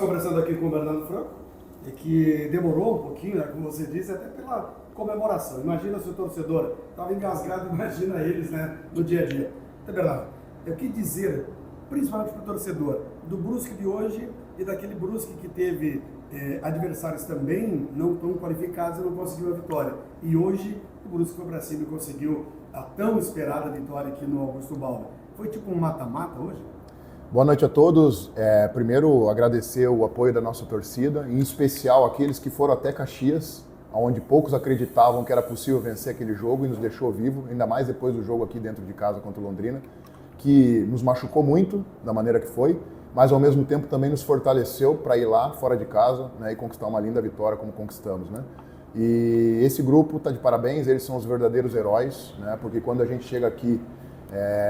Conversando aqui com o Bernardo Franco, e que demorou um pouquinho, né, como você disse, até pela comemoração. Imagina se o torcedor estava engasgado, imagina eles, né, no dia a dia. Então, Bernardo, eu quis dizer, principalmente para o torcedor, do Brusque de hoje e daquele Brusque que teve adversários também não tão qualificados e não conseguiu a vitória. E hoje o Brusque foi para cima e conseguiu a tão esperada vitória aqui no Augusto Bauer. Foi tipo um mata-mata hoje? Boa noite a todos. Primeiro, agradecer o apoio da nossa torcida, em especial aqueles que foram até Caxias, onde poucos acreditavam que era possível vencer aquele jogo e nos deixou vivo, ainda mais depois do jogo aqui dentro de casa contra o Londrina, que nos machucou muito da maneira que foi, mas ao mesmo tempo também nos fortaleceu para ir lá, fora de casa, né, e conquistar uma linda vitória como conquistamos, né? E esse grupo está de parabéns, eles são os verdadeiros heróis, né, porque quando a gente chega aqui,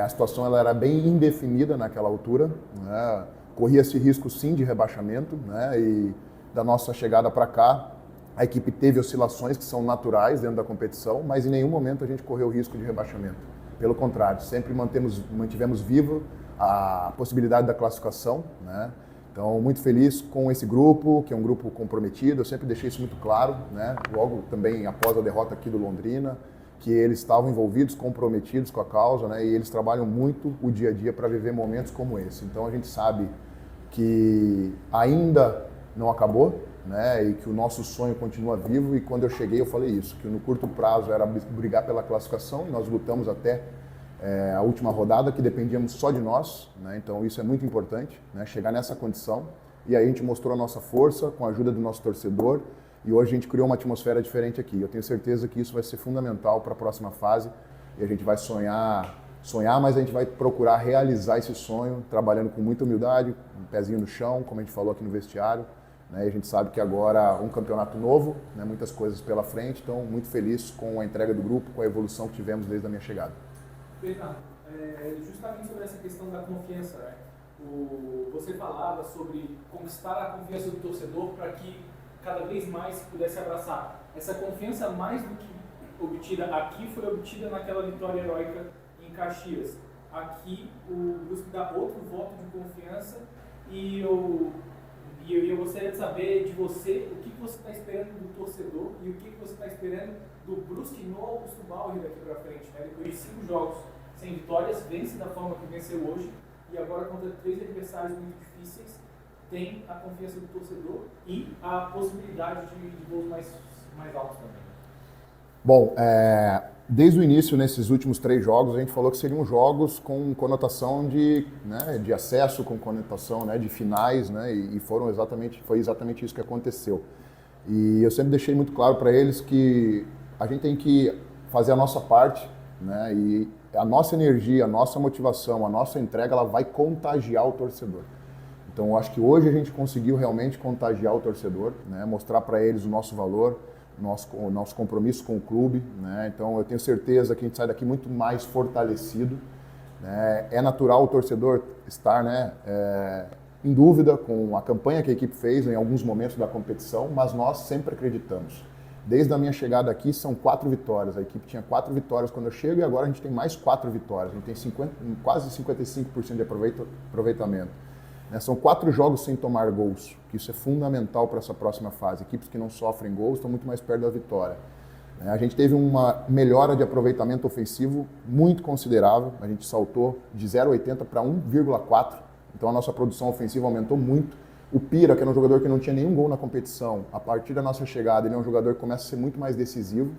a situação ela era bem indefinida naquela altura, né? Corria-se risco sim de rebaixamento, né? E da nossa chegada para cá, a equipe teve oscilações que são naturais dentro da competição, mas em nenhum momento a gente correu risco de rebaixamento. Pelo contrário, sempre mantivemos vivo a possibilidade da classificação, né? Então, muito feliz com esse grupo, que é um grupo comprometido, eu sempre deixei isso muito claro, né? Logo também após a derrota aqui do Londrina, que eles estavam envolvidos, comprometidos com a causa, né? E eles trabalham muito o dia a dia para viver momentos como esse. Então a gente sabe que ainda não acabou, né? E que o nosso sonho continua vivo. E quando eu cheguei eu falei isso, que no curto prazo era brigar pela classificação e nós lutamos até a última rodada, que dependíamos só de nós, né? Então isso é muito importante, né? Chegar nessa condição. E aí a gente mostrou a nossa força com a ajuda do nosso torcedor. E hoje a gente criou uma atmosfera diferente aqui. Eu tenho certeza que isso vai ser fundamental para a próxima fase. E a gente vai sonhar, mas a gente vai procurar realizar esse sonho, trabalhando com muita humildade, um pezinho no chão, como a gente falou aqui no vestiário, né? E a gente sabe que agora um campeonato novo, né? Muitas coisas pela frente. Então, muito feliz com a entrega do grupo, com a evolução que tivemos desde a minha chegada. Bernardo, justamente sobre essa questão da confiança, né? Você falava sobre conquistar a confiança do torcedor para que cada vez mais pudesse abraçar. Essa confiança, mais do que obtida aqui, foi obtida naquela vitória heróica em Caxias. Aqui o Brusque dá outro voto de confiança e eu gostaria de saber de você o que você está esperando do torcedor e o que você está esperando do Brusque no Augusto Bauer daqui para frente, né? Depois de 5 jogos sem vitórias, vence da forma que venceu hoje e agora contra 3 adversários muito difíceis, tem a confiança do torcedor e a possibilidade de gols mais altos também. Bom, desde o início, nesses últimos 3 jogos, a gente falou que seriam jogos com conotação de acesso, com conotação, né, de finais, né, e foi exatamente isso que aconteceu. E eu sempre deixei muito claro para eles que a gente tem que fazer a nossa parte, né, e a nossa energia, a nossa motivação, a nossa entrega, ela vai contagiar o torcedor. Então, eu acho que hoje a gente conseguiu realmente contagiar o torcedor, né? Mostrar para eles o nosso valor, o nosso compromisso com o clube, né? Então, eu tenho certeza que a gente sai daqui muito mais fortalecido, né? É natural o torcedor estar, né, em dúvida com a campanha que a equipe fez em alguns momentos da competição, mas nós sempre acreditamos. Desde a minha chegada aqui, são 4 vitórias. A equipe tinha 4 vitórias quando eu chego e agora a gente tem mais 4 vitórias. A gente tem quase 55% de aproveitamento. São 4 jogos sem tomar gols, que isso é fundamental para essa próxima fase. Equipes que não sofrem gols estão muito mais perto da vitória. A gente teve uma melhora de aproveitamento ofensivo muito considerável. A gente saltou de 0,80 para 1,4. Então a nossa produção ofensiva aumentou muito. O Pira, que era um jogador que não tinha nenhum gol na competição, a partir da nossa chegada, ele é um jogador que começa a ser muito mais decisivo.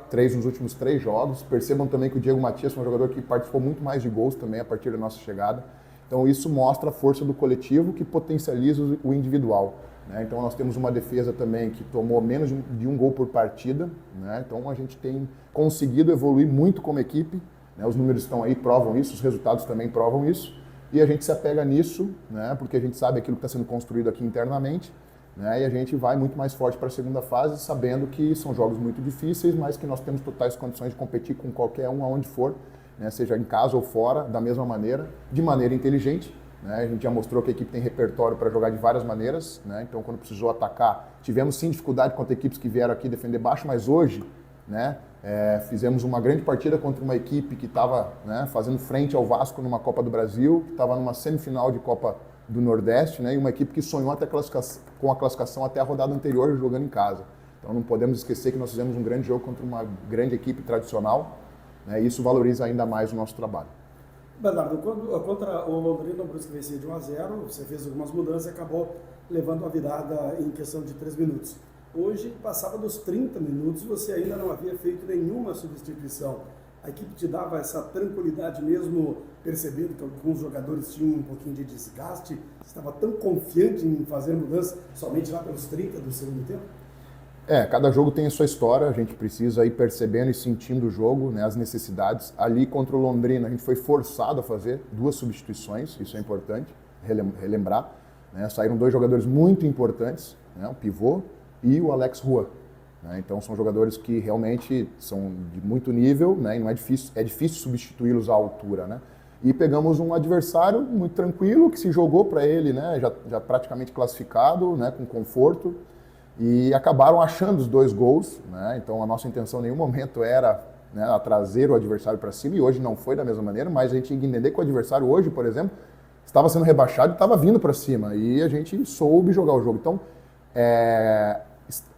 3 nos últimos 3 jogos. Percebam também que o Diego Matias foi um jogador que participou muito mais de gols também a partir da nossa chegada. Então isso mostra a força do coletivo que potencializa o individual, né? Então nós temos uma defesa também que tomou menos de um gol por partida, né? Então a gente tem conseguido evoluir muito como equipe, né? Os números estão aí, provam isso, os resultados também provam isso, e a gente se apega nisso, né? Porque a gente sabe aquilo que está sendo construído aqui internamente, né? E a gente vai muito mais forte para a segunda fase, sabendo que são jogos muito difíceis, mas que nós temos totais condições de competir com qualquer um aonde for, né, seja em casa ou fora, da mesma maneira, de maneira inteligente, né? A gente já mostrou que a equipe tem repertório para jogar de várias maneiras, né? Então, quando precisou atacar, tivemos sim dificuldade contra equipes que vieram aqui defender baixo, mas hoje, né, fizemos uma grande partida contra uma equipe que estava, né, fazendo frente ao Vasco numa Copa do Brasil, que estava numa semifinal de Copa do Nordeste, né, e uma equipe que sonhou com a classificação até a rodada anterior jogando em casa. Então não podemos esquecer que nós fizemos um grande jogo contra uma grande equipe tradicional, né, e isso valoriza ainda mais o nosso trabalho. Bernardo, contra o Londrina, o Brusque vencia de 1-0, você fez algumas mudanças e acabou levando a virada em questão de 3 minutos. Hoje, passava dos 30 minutos, você ainda não havia feito nenhuma substituição. A equipe te dava essa tranquilidade mesmo, percebendo que alguns jogadores tinham um pouquinho de desgaste? Você estava tão confiante em fazer mudança somente lá pelos 30 do segundo tempo? Cada jogo tem a sua história, a gente precisa ir percebendo e sentindo o jogo, né, as necessidades. Ali contra o Londrina, a gente foi forçado a fazer 2 substituições, isso é importante relembrar. Né, saíram 2 jogadores muito importantes, né, o pivô e o Alex Juan. Né, então são jogadores que realmente são de muito nível, né, e não é difícil substituí-los à altura. Né. E pegamos um adversário muito tranquilo, que se jogou para ele, né, já praticamente classificado, né, com conforto. E acabaram achando os 2 gols, né? Então a nossa intenção em nenhum momento era, né, trazer o adversário para cima, e hoje não foi da mesma maneira, mas a gente tinha que entender que o adversário hoje, por exemplo, estava sendo rebaixado e estava vindo para cima, e a gente soube jogar o jogo. Então,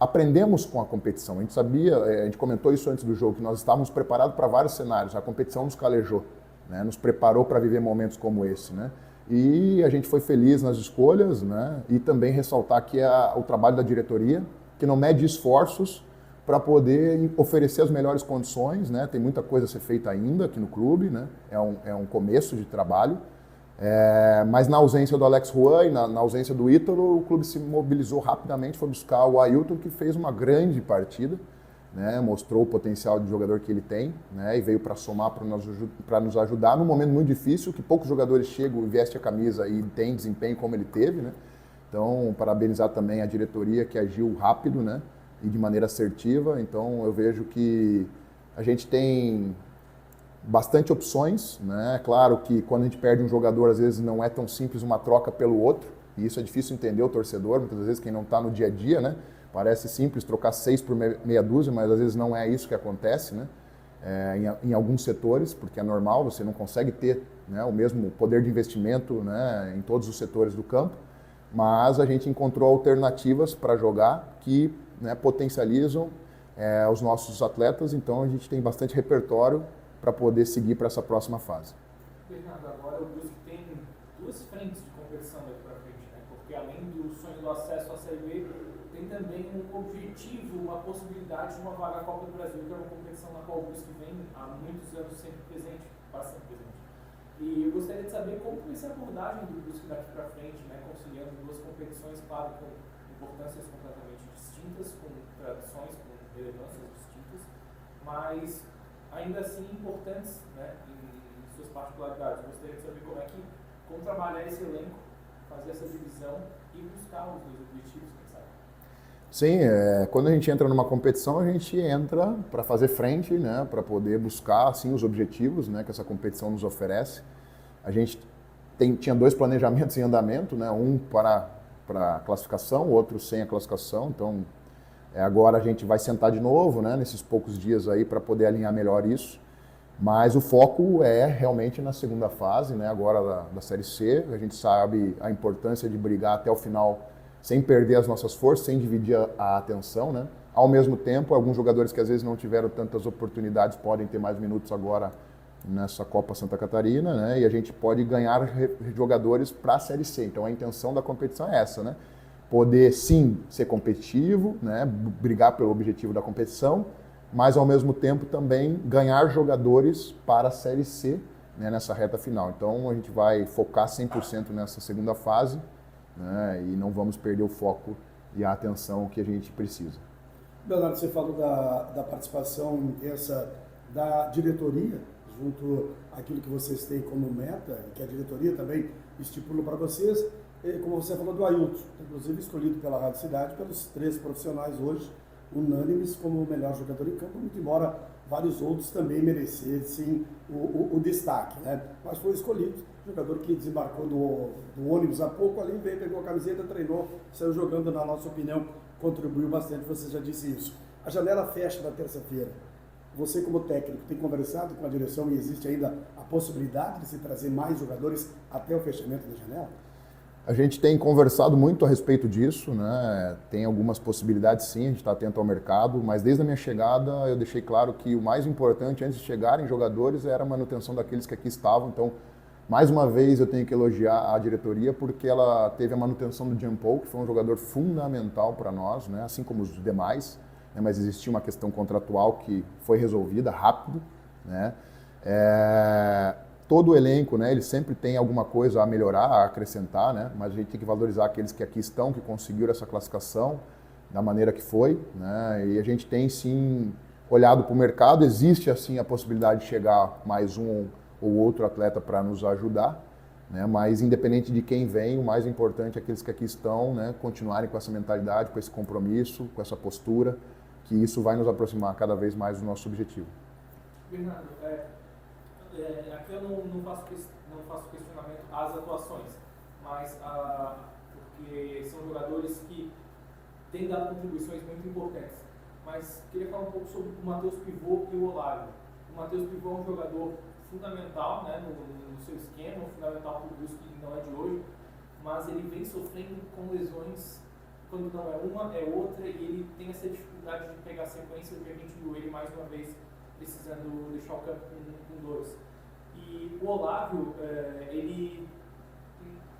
aprendemos com a competição, a gente sabia, a gente comentou isso antes do jogo, que nós estávamos preparados para vários cenários, a competição nos calejou, né? Nos preparou para viver momentos como esse, né? E a gente foi feliz nas escolhas, né? E também ressaltar aqui o trabalho da diretoria, que não mede esforços para poder oferecer as melhores condições, né? Tem muita coisa a ser feita ainda aqui no clube, né? É um começo de trabalho, mas na ausência do Alex Juan e na ausência do Ítalo, o clube se mobilizou rapidamente, foi buscar o Ailton, que fez uma grande partida, né, mostrou o potencial de jogador que ele tem, né, e veio para somar, para nos ajudar num momento muito difícil, que poucos jogadores chegam e vestem a camisa e têm desempenho como ele teve. Né. Então, parabenizar também a diretoria que agiu rápido, né, e de maneira assertiva. Então, eu vejo que a gente tem bastante opções. Né. Claro que quando a gente perde um jogador, às vezes não é tão simples uma troca pelo outro, e isso é difícil entender o torcedor, muitas vezes quem não está no dia a dia, né. Parece simples trocar 6 por meia dúzia, mas às vezes não é isso que acontece, né? Em alguns setores, porque é normal, você não consegue ter, né, o mesmo poder de investimento, né, em todos os setores do campo, mas a gente encontrou alternativas para jogar que, né, potencializam os nossos atletas, então a gente tem bastante repertório para poder seguir para essa próxima fase. Bernardo, agora o Brusque tem 2 frentes de competição daqui para frente, né? Porque além do sonho do acesso à Série B, tem também um objetivo, uma possibilidade de uma vaga à Copa do Brasil, que é uma competição na qual o Brusque vem há muitos anos sempre presente, bastante presente. E eu gostaria de saber como vai ser a abordagem do Brusque daqui para frente, né, conciliando 2 competições, claro, com importâncias completamente distintas, com tradições, com relevâncias distintas, mas ainda assim importantes, né, em suas particularidades. Eu gostaria de saber como trabalhar esse elenco, fazer essa divisão e buscar os 2 objetivos, quem sabe. Sim, quando a gente entra numa competição, a gente entra para fazer frente, né, para poder buscar assim, os objetivos, né, que essa competição nos oferece. A gente tinha 2 planejamentos em andamento, né, um para a classificação, o outro sem a classificação. Então, agora a gente vai sentar de novo, né, nesses poucos dias aí para poder alinhar melhor isso. Mas o foco é realmente na segunda fase, né, agora da Série C. A gente sabe a importância de brigar até o final sem perder as nossas forças, sem dividir a atenção, né? Ao mesmo tempo, alguns jogadores que às vezes não tiveram tantas oportunidades podem ter mais minutos agora nessa Copa Santa Catarina, né? E a gente pode ganhar jogadores para a Série C. Então a intenção da competição é essa, né? Poder sim ser competitivo, né? Brigar pelo objetivo da competição, mas ao mesmo tempo também ganhar jogadores para a Série C, né? Nessa reta final. Então a gente vai focar 100% nessa segunda fase, né, e não vamos perder o foco e a atenção que a gente precisa. Bernardo, você falou da participação intensa da diretoria, junto àquilo que vocês têm como meta, que a diretoria também estipula para vocês, como você falou do Ailton, inclusive escolhido pela Rádio Cidade, pelos 3 profissionais hoje, unânimes como o melhor jogador em campo, muito embora vários outros também merecessem o destaque, né? Mas foi escolhido. Jogador que desembarcou do ônibus há pouco ali, veio, pegou a camiseta, treinou, saiu jogando, na nossa opinião, contribuiu bastante, você já disse isso. A janela fecha na terça-feira. Você, como técnico, tem conversado com a direção e existe ainda a possibilidade de se trazer mais jogadores até o fechamento da janela? A gente tem conversado muito a respeito disso, né? Tem algumas possibilidades sim, a gente está atento ao mercado, mas desde a minha chegada eu deixei claro que o mais importante antes de chegarem jogadores era a manutenção daqueles que aqui estavam. Então, mais uma vez eu tenho que elogiar a diretoria porque ela teve a manutenção do Jean Paul, que foi um jogador fundamental para nós, né? Assim como os demais, né? Mas existia uma questão contratual que foi resolvida rápido, né? Todo o elenco, né, ele sempre tem alguma coisa a melhorar, a acrescentar, né, mas a gente tem que valorizar aqueles que aqui estão, que conseguiram essa classificação da maneira que foi, né, e a gente tem sim olhado para o mercado, existe assim a possibilidade de chegar mais um ou outro atleta para nos ajudar, né, mas independente de quem vem, o mais importante é aqueles que aqui estão, né, continuarem com essa mentalidade, com esse compromisso, com essa postura, que isso vai nos aproximar cada vez mais do nosso objetivo. Bernardo, aqui eu não faço questionamento às atuações, mas porque são jogadores que têm dado contribuições muito importantes. Mas queria falar um pouco sobre o Matheus Pivô e o Olavo. O Matheus Pivô é um jogador fundamental, né, no seu esquema, fundamental para o Brusque, que não é de hoje, mas ele vem sofrendo com lesões, quando não é uma, é outra, e ele tem essa dificuldade de pegar a sequência, e a gente viu ele mais uma vez precisando deixar o campo com dores. E o Olávio, ele,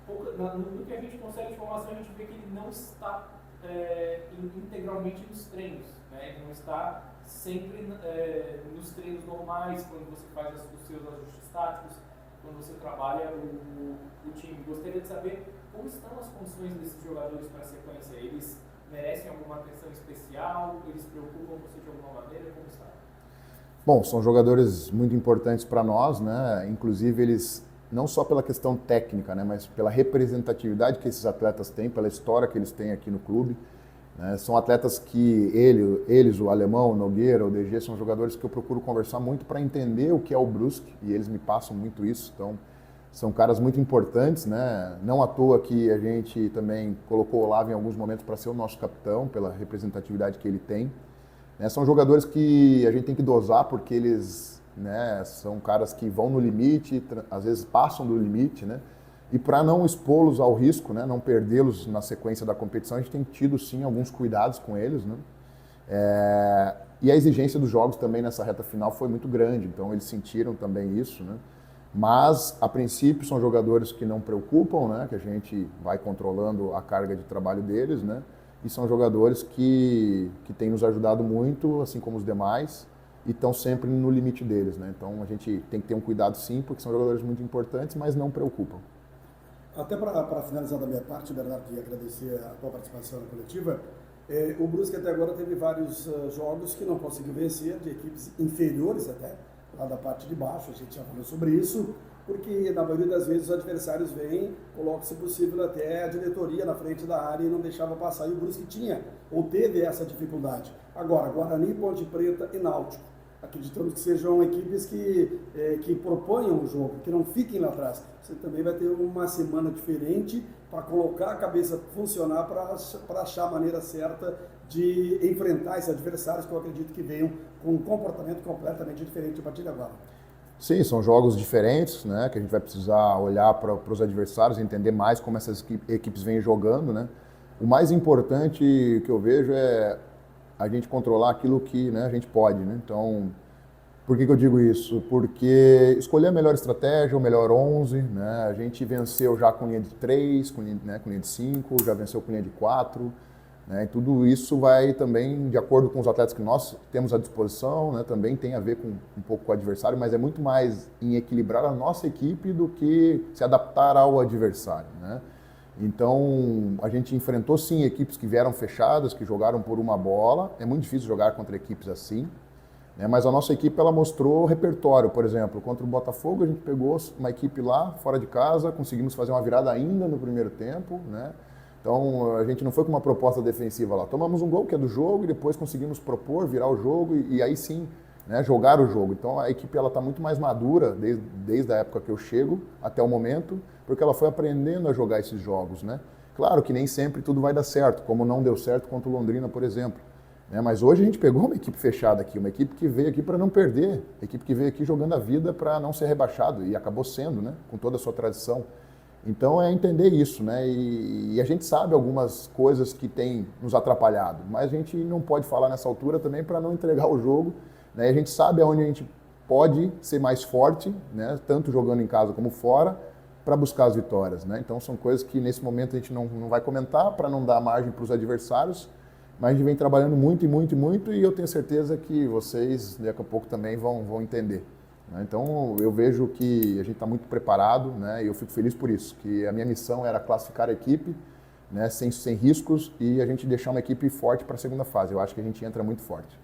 no que a gente consegue de informação, a gente vê que ele não está integralmente nos treinos, né? Ele não está sempre nos treinos normais, quando você faz os seus ajustes táticos, quando você trabalha o time. Gostaria de saber como estão as condições desses jogadores para a sequência. Eles merecem alguma atenção especial? Eles preocupam você de alguma maneira? Como está? Bom, são jogadores muito importantes para nós, né? Inclusive eles, não só pela questão técnica, né? Mas pela representatividade que esses atletas têm, pela história que eles têm aqui no clube, né? São atletas que eles, o Alemão, o Nogueira, o DG, são jogadores que eu procuro conversar muito para entender o que é o Brusque, e eles me passam muito isso. Então, são caras muito importantes, né? Não à toa que a gente também colocou o Olavo em alguns momentos para ser o nosso capitão, pela representatividade que ele tem. São jogadores que a gente tem que dosar porque eles, né, são caras que vão no limite, às vezes passam do limite, né? E para não expô-los ao risco, né, não perdê-los na sequência da competição, a gente tem tido sim alguns cuidados com eles, né? E a exigência dos jogos também nessa reta final foi muito grande, então eles sentiram também isso, né? Mas, a princípio, são jogadores que não preocupam, né, que a gente vai controlando a carga de trabalho deles, né? E são jogadores que têm nos ajudado muito, assim como os demais, e estão sempre no limite deles, né? Então a gente tem que ter um cuidado sim, porque são jogadores muito importantes, mas não preocupam. Até para finalizar da minha parte, Bernardo, e agradecer a tua participação na coletiva, o Brusque até agora teve vários jogos que não conseguiu vencer, de equipes inferiores até, lá da parte de baixo, a gente já falou sobre isso, porque na maioria das vezes os adversários vêm, colocam, se possível, até a diretoria na frente da área e não deixava passar, e o Brusque tinha, ou teve essa dificuldade. Agora, Guarani, Ponte Preta e Náutico, acreditamos que sejam equipes que proponham o jogo, que não fiquem lá atrás. Você também vai ter uma semana diferente para colocar a cabeça funcionar, para achar a maneira certa de enfrentar esses adversários, que eu acredito que venham com um comportamento completamente diferente a partir de agora. Sim, são jogos diferentes, né, que a gente vai precisar olhar para os adversários, entender mais como essas equipes vêm jogando, né. O mais importante que eu vejo é a gente controlar aquilo que, né, a gente pode, né. Então, por que eu digo isso? Porque escolher a melhor estratégia, o melhor 11, né, a gente venceu já com linha de 3, com linha de 5, já venceu com linha de 4, né, e tudo isso vai também, de acordo com os atletas que nós temos à disposição, né, também tem a ver com um pouco com o adversário, mas é muito mais em equilibrar a nossa equipe do que se adaptar ao adversário, né? Então, a gente enfrentou sim equipes que vieram fechadas, que jogaram por uma bola. É muito difícil jogar contra equipes assim, né? Mas a nossa equipe ela mostrou repertório. Por exemplo, contra o Botafogo a gente pegou uma equipe lá, fora de casa, conseguimos fazer uma virada ainda no primeiro tempo, né? Então, a gente não foi com uma proposta defensiva lá. Tomamos um gol que é do jogo e depois conseguimos propor, virar o jogo e aí sim, né, jogar o jogo. Então, a equipe está muito mais madura desde a época que eu chego até o momento, porque ela foi aprendendo a jogar esses jogos, né? Claro que nem sempre tudo vai dar certo, como não deu certo contra o Londrina, por exemplo. Né? Mas hoje a gente pegou uma equipe fechada aqui, uma equipe que veio aqui para não perder, uma equipe que veio aqui jogando a vida para não ser rebaixado e acabou sendo, né, com toda a sua tradição. Então é entender isso, né? E a gente sabe algumas coisas que têm nos atrapalhado, mas a gente não pode falar nessa altura também para não entregar o jogo, né? A gente sabe aonde a gente pode ser mais forte, né? Tanto jogando em casa como fora, para buscar as vitórias, né? Então são coisas que nesse momento a gente não vai comentar para não dar margem para os adversários, mas a gente vem trabalhando muito e eu tenho certeza que vocês daqui a pouco também vão entender. Então eu vejo que a gente está muito preparado, né? E eu fico feliz por isso, que a minha missão era classificar a equipe, né? Sem riscos, e a gente deixar uma equipe forte para a segunda fase. Eu acho que a gente entra muito forte.